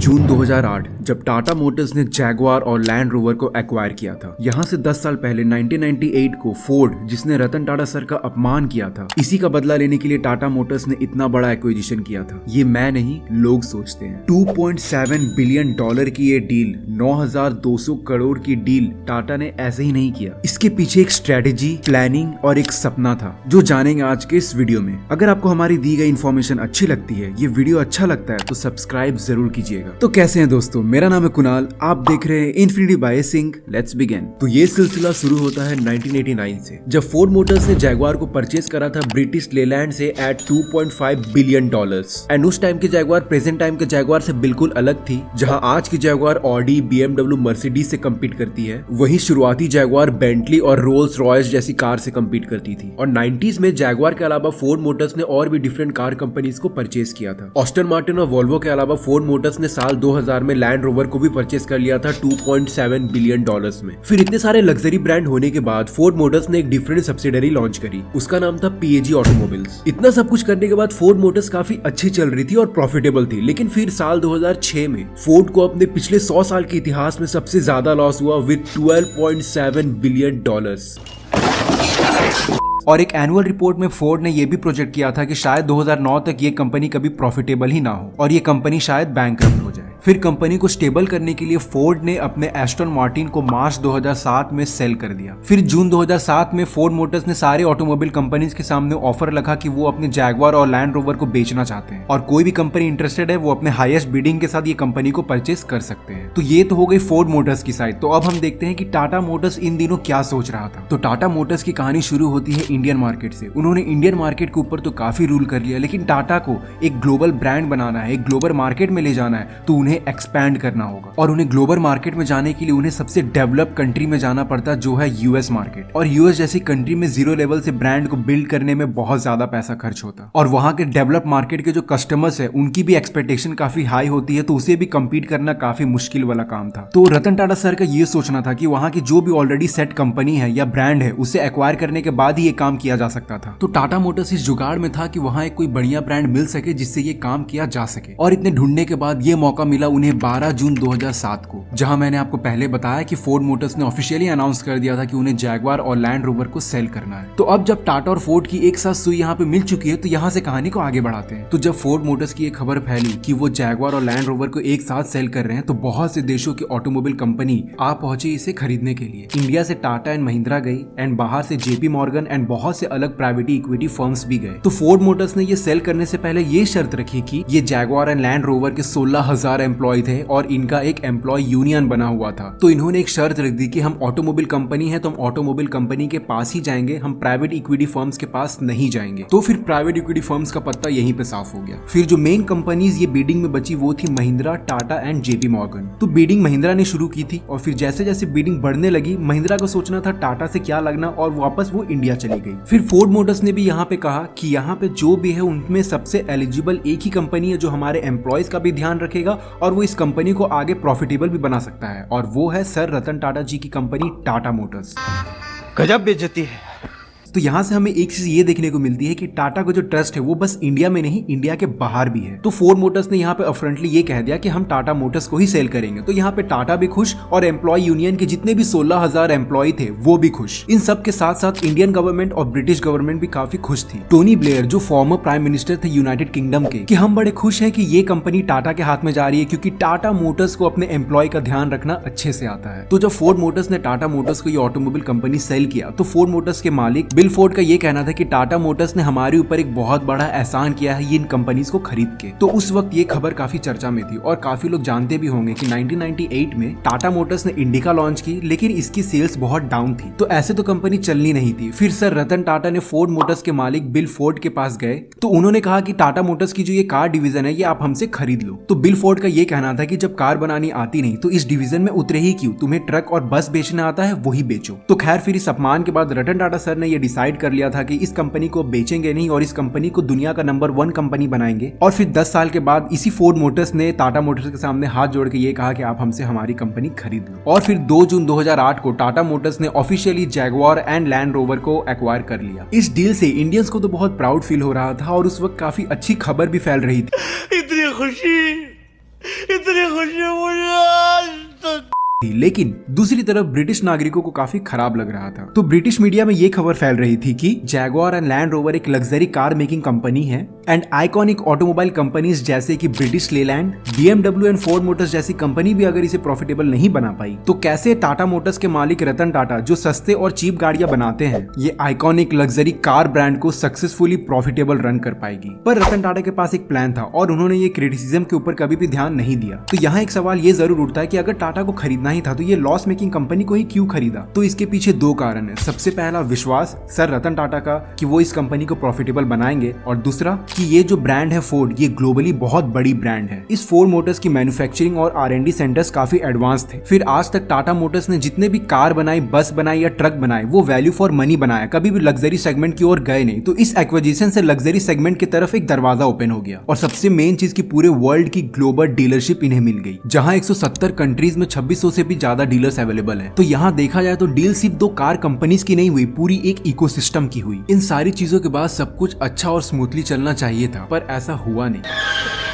जून 2008 जब टाटा मोटर्स ने जैगवार और लैंड रोवर को एक्वायर किया था। यहाँ से 10 साल पहले 1998 को फोर्ड, जिसने रतन टाटा सर का अपमान किया था, इसी का बदला लेने के लिए टाटा मोटर्स ने इतना बड़ा एक्विजिशन किया था। ये मैं नहीं, लोग सोचते हैं। 2.7 बिलियन डॉलर की ये डील, 9,200 करोड़ की डील टाटा ने ऐसे ही नहीं किया। इसके पीछे एक स्ट्रेटेजी, प्लानिंग और एक सपना था, जो जानेंगे आज के इस वीडियो में। अगर आपको हमारी दी गई इन्फॉर्मेशन अच्छी लगती है, ये वीडियो अच्छा लगता है, तो सब्सक्राइब जरूर कीजिएगा। तो कैसे हैं दोस्तों, मेरा नाम है कुणाल, आप देख रहे हैं infinity by Singh. Let's begin. तो ये सिलसिला शुरू होता है 1989 से, जब फोर्ड मोटर्स ने जैगवार को परचेज करा था ब्रिटिश लेलैंड से एट 2.5 बिलियन डॉलर्स। एंड उस टाइम की जैगवार प्रेजेंट टाइम के जैगवार से बिल्कुल अलग थी। जहां आज की जैगवार ऑडी, BMW, मर्सिडीज से कम्पीट करती है, वहीं शुरुआती जैगवार बेंटली और रोल्स रॉयस जैसी कार से कम्पीट करती थी। और 90s में जैगवार के अलावा फोर्ड मोटर्स ने और भी डिफरेंट कार कंपनीज को परचेज किया था। ऑस्टन मार्टिन और वोल्वो के अलावा फोर्ड मोटर्स ने साल 2000 में लैंड रोवर को भी परचेज कर लिया था 2.7 बिलियन डॉलर्स में। फिर इतने सारे लग्जरी ब्रांड होने के बाद फोर्ड मोटर्स ने एक डिफरेंट सब्सिडरी लॉन्च करी, उसका नाम था PAG ऑटोमोबाइल्स। इतना सब कुछ करने के बाद फोर्ड मोटर्स काफी अच्छी चल रही थी और प्रॉफिटेबल थी। लेकिन फिर साल 2006 में फोर्ड को अपने पिछले 100 साल के इतिहास में सबसे ज्यादा लॉस हुआ विद 12.7 बिलियन डॉलर्स। और एक एनुअल रिपोर्ट में फोर्ड ने यह भी प्रोजेक्ट किया था कि शायद 2009 तक ये कंपनी कभी प्रॉफिटेबल ही ना हो और ये कंपनी शायद बैंकरप्ट हो जाए। फिर कंपनी को स्टेबल करने के लिए फोर्ड ने अपने एस्टन मार्टिन को मार्च 2007 में सेल कर दिया। फिर जून 2007 में फोर्ड मोटर्स ने सारे ऑटोमोबाइल कंपनीज के सामने ऑफर रखा कि वो अपने जैगवार और लैंड रोवर को बेचना चाहते हैं और कोई भी कंपनी इंटरेस्टेड है वो अपने हाईएस्ट बिडिंग के साथ ये कंपनी को परचेस कर सकते हैं। तो ये तो हो गई फोर्ड मोटर्स की साइड। तो अब हम देखते हैं कि टाटा मोटर्स इन दिनों क्या सोच रहा था। तो टाटा मोटर्स की कहानी शुरू होती है इंडियन मार्केट से। उन्होंने इंडियन मार्केट के ऊपर तो काफी रूल कर लिया, लेकिन टाटा को एक ग्लोबल ब्रांड बनाना है, एक ग्लोबल मार्केट में ले जाना है, तो उन्हें एक्सपैंड करना होगा। और उन्हें ग्लोबल मार्केट में जाने के लिए उन्हें सबसे डेवलप कंट्री में जाना पड़ता, जो है यूएस मार्केट। और यूएस जैसी कंट्री में जीरो लेवल से ब्रांड को बिल्ड करने में बहुत ज्यादा पैसा खर्च होता, और वहां के डेवलप मार्केट के जो कस्टमर्स है उनकी भी एक्सपेक्टेशन काफी हाई होती है, तो उसे भी कम्पीट करना काफी मुश्किल वाला काम था। तो रतन टाटा सर का ये सोचना था कि वहां की जो भी ऑलरेडी सेट कंपनी है या ब्रांड है, उसे एक्वायर करने के बाद ही ये काम किया जा सकता था। तो टाटा मोटर्स इस जुगाड़ में था कि वहां एक कोई बढ़िया ब्रांड मिल सके जिससे ये काम किया जा सके। और इतने ढूंढने के बाद ये मौका मिला उन्हें 12 जून 2007 को, जहां मैंने आपको पहले बताया कि फोर्ड मोटर्स ने ऑफिशियली अनाउंस कर दिया था कि उन्हें जैगवार और लैंड रोवर को सेल करना है। तो अब जब टाटा और फोर्ड की एक साथ सुई यहाँ पे मिल चुकी है, तो यहाँ से कहानी को आगे बढ़ाते हैं। तो जब फोर्ड मोटर्स की एक खबर फैली कि वो जैगवार और लैंड रोवर को एक साथ सेल कर रहे हैं, तो बहुत से देशों की ऑटोमोबाइल कंपनी आ पहुंची इसे खरीदने के लिए। इंडिया से टाटा एंड महिंद्रा गई, एंड बाहर से JP मॉर्गन एंड बहुत से अलग प्राइवेट इक्विटी फर्म्स भी गए। तो फोर्ड मोटर्स ने ये सेल करने से पहले ये शर्त रखी कि ये जैगवार एंड लैंड रोवर के 16,000 एम्प्लॉय थे और इनका एक एम्प्लॉय यूनियन बना हुआ था। तो इन्होंने एक शर्त रख दी कि हम ऑटोमोबाइल कंपनी है तो हम ऑटोमोबाइल कंपनी के पास ही जाएंगे, हम प्राइवेट इक्विटी फर्म्स के पास नहीं जाएंगे। तो फिर प्राइवेट इक्विटी फर्म्स का पत्ता यहीं पे साफ हो गया। फिर जो मेन कंपनीज ये बीडिंग में बची वो थी Mahindra, Tata and JP Morgan. तो बीडिंग महिंद्रा ने शुरू की थी, और फिर जैसे जैसे बीडिंग बढ़ने लगी, महिंद्रा को सोचना था टाटा से क्या लगना, और वापस वो इंडिया चली गई। फिर फोर्ड मोटर्स ने भी यहाँ पे कहा कि यहाँ पे जो भी है उनमें सबसे एलिजिबल एक ही कंपनी है जो हमारे एम्प्लॉयज का भी ध्यान रखेगा और वो इस कंपनी को आगे प्रॉफिटेबल भी बना सकता है, और वो है सर रतन टाटा जी की कंपनी टाटा मोटर्स। गजब बेइज्जती है। तो यहाँ से हमें एक चीज ये देखने को मिलती है कि टाटा का जो ट्रस्ट है वो बस इंडिया में नहीं, इंडिया के बाहर भी है। तो फोर्ड मोटर्स ने यहाँ पे अफ्रंटली ये कह दिया कि हम टाटा मोटर्स को ही सेल करेंगे। तो यहाँ पे टाटा भी खुश और एम्प्लॉय यूनियन के जितने भी 16,000 एम्प्लॉय थे वो भी खुश। इन सब के साथ साथ इंडियन गवर्नमेंट और ब्रिटिश गवर्नमेंट भी काफी खुश थी। टोनी ब्लेयर जो फॉर्मर प्राइम मिनिस्टर थे यूनाइटेड किंगडम के, कि हम बड़े खुश हैं कि ये कंपनी टाटा के हाथ में जा रही है, क्योंकि टाटा मोटर्स को अपने एम्प्लॉय का ध्यान रखना अच्छे से आता है। तो जब फोर्ड मोटर्स ने टाटा मोटर्स को ये ऑटोमोबाइल कंपनी सेल किया, तो फोर्ड मोटर्स के मालिक बिल फोर्ड का ये कहना था कि टाटा मोटर्स ने हमारे ऊपर एक बहुत बड़ा एहसान किया है ये इन कंपनीज को खरीद के। तो उस वक्त ये खबर काफी चर्चा में थी, और काफी लोग जानते भी होंगे कि 1998 में टाटा मोटर्स ने इंडिका लॉन्च की, लेकिन इसकी सेल्स बहुत डाउन थी। तो ऐसे तो कंपनी चलनी नहीं थी। फिर सर रतन टाटा ने फोर्ड मोटर्स के मालिक बिल फोर्ड के पास गए, तो उन्होंने कहा कि टाटा मोटर्स की जो ये कार डिवीजन है ये आप हमसे खरीद लो। तो बिल फोर्ड का ये कहना था कि जब कार बनानी आती नहीं तो इस डिवीजन में उतरे ही क्यों, तुम्हें ट्रक और बस बेचना आता है वही बेचो। तो खैर फिर इस अपमान के बाद रतन टाटा सर ने ये डिसाइड कर लिया था कि इस कंपनी को बेचेंगे नहीं और इस कंपनी को दुनिया का नंबर 1 कंपनी बनाएंगे। और फिर 10 साल के बाद इसी फोर्ड मोटर्स ने टाटा मोटर्स के सामने हाथ जोड़ के ये कहा कि आप हमसे हमारी कंपनी खरीद लो। और फिर 2 जून 2008 को टाटा मोटर्स ने officially Jaguar and land rover को एक्वायर कर लिया। इस डील से इंडियंस को तो बहुत प्राउड फील हो रहा था और उस वक्त काफी अच्छी खबर भी फैल रही थी। इतनी खुशी इतनी खुशी मुझे आज तक। लेकिन दूसरी तरफ ब्रिटिश नागरिकों को काफी खराब लग रहा था। तो ब्रिटिश मीडिया में ये खबर फैल रही थी कि जैगुआर एंड लैंड रोवर एक लग्जरी कार मेकिंग कंपनी है एंड आइकॉनिक ऑटोमोबाइल कंपनीज जैसे कि British Leyland, BMW and Ford Motors जैसी कंपनी भी अगर इसे प्रॉफिटेबल नहीं बना पाई तो कैसे टाटा मोटर्स के मालिक रतन टाटा जो सस्ते और चीप गाड़ियां बनाते हैं ये आइकॉनिक लग्जरी कार ब्रांड को सक्सेसफुली प्रॉफिटेबल रन कर पाएगी। पर रतन टाटा के पास एक प्लान था और उन्होंने ये क्रिटिसिज्म के ऊपर कभी भी ध्यान नहीं दिया। तो यहाँ एक सवाल ये जरूर उठता है कि अगर टाटा को खरीदना ही था तो ये लॉस मेकिंग कंपनी को ही क्यों खरीदा। तो इसके पीछे दो कारण है। सबसे पहला विश्वास सर रतन टाटा का कि वो इस कंपनी को प्रॉफिटेबल बनाएंगे और दूसरा कि ये जो ब्रांड है फोर्ड ये ग्लोबली बहुत बड़ी ब्रांड है। इस फोर्ड मोटर्स की मैन्युफैक्चरिंग और R&D सेंटर्स काफी एडवांस थे। फिर आज तक टाटा मोटर्स ने जितने भी कार बनाई, बस बनाई या ट्रक बनाए वो वैल्यू फॉर मनी बनाया, कभी भी लग्जरी सेगमेंट की ओर गए नहीं। तो इस एक्विजिशन से लग्जरी सेगमेंट की तरफ एक दरवाजा ओपन हो गया और सबसे मेन चीज की पूरे वर्ल्ड की ग्लोबल डीलरशिप इन्हें मिल गई, जहां 170 कंट्रीज में 2600 से भी ज्यादा डीलर्स अवेलेबल है। तो यहाँ देखा जाए तो डील सिर्फ दो कार कंपनीज की नहीं हुई, पूरी एक इकोसिस्टम की हुई। इन सारी चीजों के बाद सब कुछ अच्छा और स्मूथली चलना चाहिए था, पर ऐसा हुआ नहीं।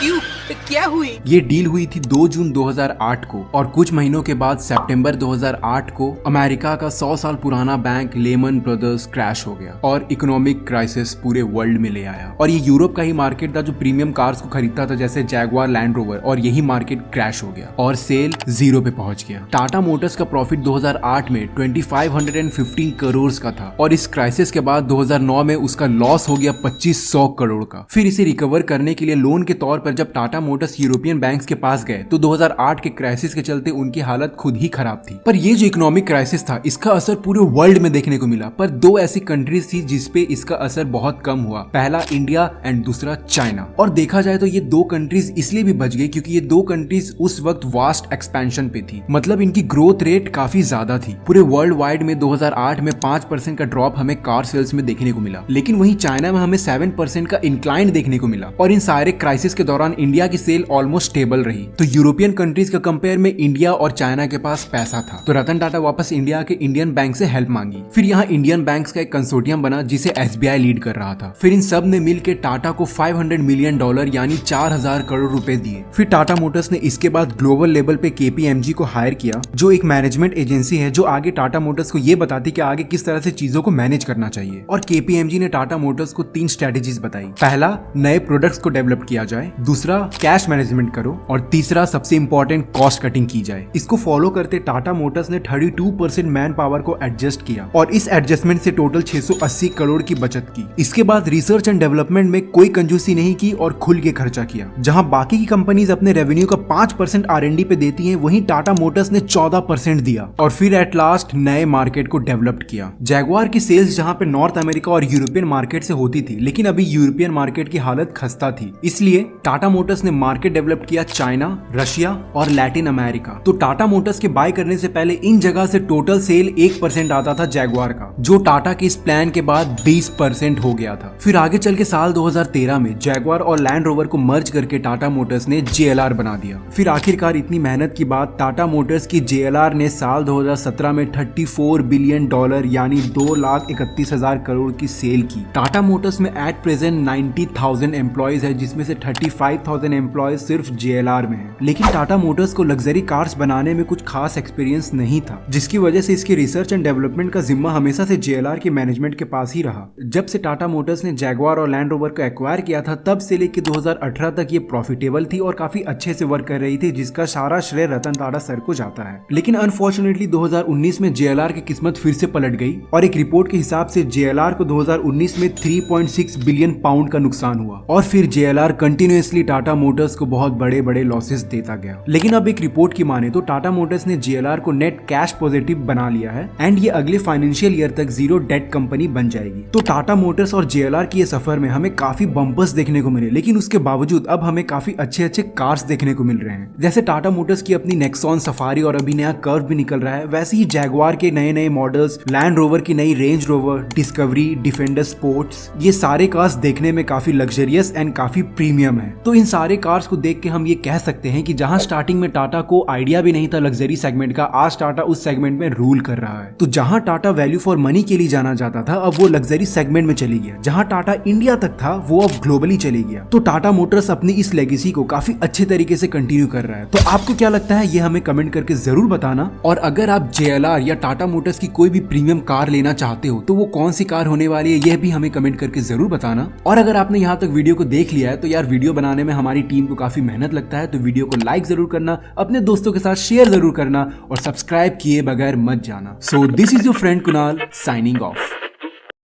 क्यों? क्या हुई? ये डील हुई थी 2 जून 2008 को और कुछ महीनों के बाद सितंबर 2008 को अमेरिका का 100 साल पुराना बैंक लेमन ब्रदर्स क्रैश हो गया और इकोनॉमिक क्राइसिस पूरे वर्ल्ड में ले आया। और ये यूरोप का ही मार्केट था जो प्रीमियम कार्स को खरीदता था जैसे जैगुआर, लैंड रोवर, और यही मार्केट क्रैश हो गया और सेल 0 पे पहुंच गया। टाटा मोटर्स का प्रॉफिट 2008 में 2515 करोड़ का था और इस क्राइसिस के बाद 2009 में उसका लॉस हो गया 2500 करोड़ का। फिर इसे रिकवर करने के लिए लोन के तौर पर जब टाटा मोटर्स यूरोपियन बैंक्स के पास गए तो 2008 के क्राइसिस के चलते उनकी हालत खुद ही खराब थी। पर ये जो इकोनॉमिक क्राइसिस था इसका असर पूरे वर्ल्ड में देखने को मिला, पर दो ऐसी कंट्रीज थी जिसपे इसका असर बहुत कम हुआ। पहला इंडिया एंड दूसरा चाइना। और देखा जाए तो ये दो कंट्रीज इसलिए भी बच गई क्योंकि ये दो कंट्रीज उस वक्त वास्ट एक्सपेंशन पे थी, मतलब इनकी ग्रोथ रेट काफी ज्यादा थी। पूरे वर्ल्ड वाइड में 2008 में 5% का ड्रॉप हमें कार सेल्स में देखने को मिला, लेकिन वहीं चाइना में हमें 7% का इंक्लाइन देखने को मिला। और इन सारे क्राइसिस के दौरान इंडिया की सेल ऑलमोस्ट स्टेबल रही। तो यूरोपियन कंट्रीज का कंपेयर में इंडिया और चाइना के पास पैसा था, तो रतन टाटा वापस इंडिया के इंडियन बैंक से हेल्प मांगी। फिर यहाँ इंडियन बैंक्स का एक कंसोर्टियम बना जिसे SBI लीड कर रहा था। फिर इन सब ने मिलकर टाटा को $500 मिलियन यानी 4000 करोड़ रुपए दिए। फिर टाटा मोटर्स ने इसके बाद ग्लोबल लेवल पे KPMG को हायर किया जो एक मैनेजमेंट एजेंसी है जो आगे टाटा मोटर्स को ये बताती कि आगे किस तरह से चीजों को मैनेज करना चाहिए। और KPMG ने टाटा मोटर्स को 3 स्ट्रेटेजीज बताई। पहला, नए प्रोडक्ट्स को डेवलप किया जाए, दूसरा कैश मैनेजमेंट करो, और तीसरा सबसे इंपॉर्टेंट कॉस्ट कटिंग की जाए। इसको फॉलो करते टाटा मोटर्स ने 32% मैन पावर को एडजस्ट किया और इस एडजस्टमेंट से टोटल 680 करोड़ की बचत की। इसके बाद रिसर्च एंड डेवलपमेंट में कोई कंजूसी नहीं की और खुल के खर्चा किया। जहां बाकी की कंपनीज अपने रेवेन्यू का 5% R&D पे देती हैं, वहीं टाटा मोटर्स ने 14% दिया और फिर एट लास्ट नए मार्केट को डेवलप किया। जैगुआर की सेल्स जहां पे नॉर्थ अमेरिका और यूरोपियन मार्केट से होती थी, लेकिन अभी यूरोपियन मार्केट की हालत खस्ता थी, इसलिए टाटा मोटर्स ने मार्केट डेवलप किया चाइना, रशिया और लैटिन अमेरिका। तो टाटा मोटर्स के बाय करने से पहले इन जगह से टोटल सेल 1% आता था जैगुआर का, जो टाटा के इस प्लान के बाद 20% हो गया था। फिर आगे चल के साल 2013 में जैगुआर और लैंड रोवर को मर्ज करके टाटा मोटर्स ने JLR बना दिया। फिर आखिरकार इतनी मेहनत के बाद टाटा मोटर्स की JLR ने साल 2017 में $34 बिलियन यानी 2,31,000 करोड़ की सेल की। टाटा मोटर्स में एट प्रेजेंट 90,000 एम्प्लॉयज है, जिसमें से 35,000 एम्प्लॉयज सिर्फ JLR में है। लेकिन टाटा मोटर्स को लग्जरी कार्स बनाने में कुछ खास एक्सपीरियंस नहीं था, जिसकी वजह से इसके रिसर्च एंड डेवलपमेंट का जिम्मा हमेशा से JLR के मैनेजमेंट के पास ही रहा। जब से टाटा मोटर्स ने जैगुआर और लैंड रोवर को एक्वायर किया था तब से लेकर 2018 तक ये प्रॉफिटेबल थी और काफी अच्छे से वर्क कर रही थी, जिसका सारा श्रेय रतन टाटा सर को जाता है। लेकिन अनफॉर्चुनेटली 2019 में JLR की किस्मत फिर से पलट गई और एक रिपोर्ट के हिसाब से JLR को 2019 में 3.6 बिलियन पाउंड का नुकसान हुआ और फिर JLR कंटिन्यूअसली टाटा मोटर्स को बहुत बड़े बड़े लॉसेस देता गया। लेकिन अब एक रिपोर्ट की माने तो टाटा मोटर्स ने JLR को नेट कैश पॉजिटिव बना लिया है एंड ये अगले फाइनेंशियल ईयर तक जीरो डेट कंपनी बन जाएगी। तो टाटा मोटर्स और JLR की ये सफर में हमें काफी बम्पर्स देखने को मिले, लेकिन उसके बावजूद अब हमें काफी अच्छे अच्छे कार्स देखने को मिल रहे हैं। जैसे टाटा मोटर्स की अपनी नेक्सॉन सफारी और अभी नया कर्व भी निकल रहा है, वैसे ही जैगुआर के नए नए मॉडल्स, लैंड रोवर की नई range rover, discovery, defender sports, ये सारे कार्स देखने में काफी लग्जरियस एंड काफी प्रीमियम है। तो इन सारे सारे कार्स को देख के हम ये कह सकते हैं कि जहां स्टार्टिंग में टाटा को आइडिया भी नहीं था लग्जरी सेगमेंट का, आज टाटा उस सेगमेंट में रूल कर रहा है। तो जहां टाटा वैल्यू फॉर मनी के लिए जाना जाता था, अब वो लग्जरी सेगमेंट में चली गया। जहां टाटा इंडिया तक था, वो अब ग्लोबली चली गया। तो टाटा मोटर्स अपनी इस लेगेसी को काफी अच्छे तरीके से कंटिन्यू कर रहा है। तो आपको क्या लगता है, ये हमें कमेंट करके जरूर बताना। और अगर आप JLR या टाटा मोटर्स की कोई भी प्रीमियम कार लेना चाहते हो तो वो कौन सी कार होने वाली है, यह भी हमें कमेंट करके जरूर बताना। और अगर आपने यहाँ तक वीडियो को देख लिया है तो यार, वीडियो बनाने में हमारी टीम को काफी मेहनत लगता है, तो वीडियो को लाइक जरूर करना, अपने दोस्तों के साथ शेयर जरूर करना और सब्सक्राइब किए बगैर मत जाना। So this is your friend Kunal signing off.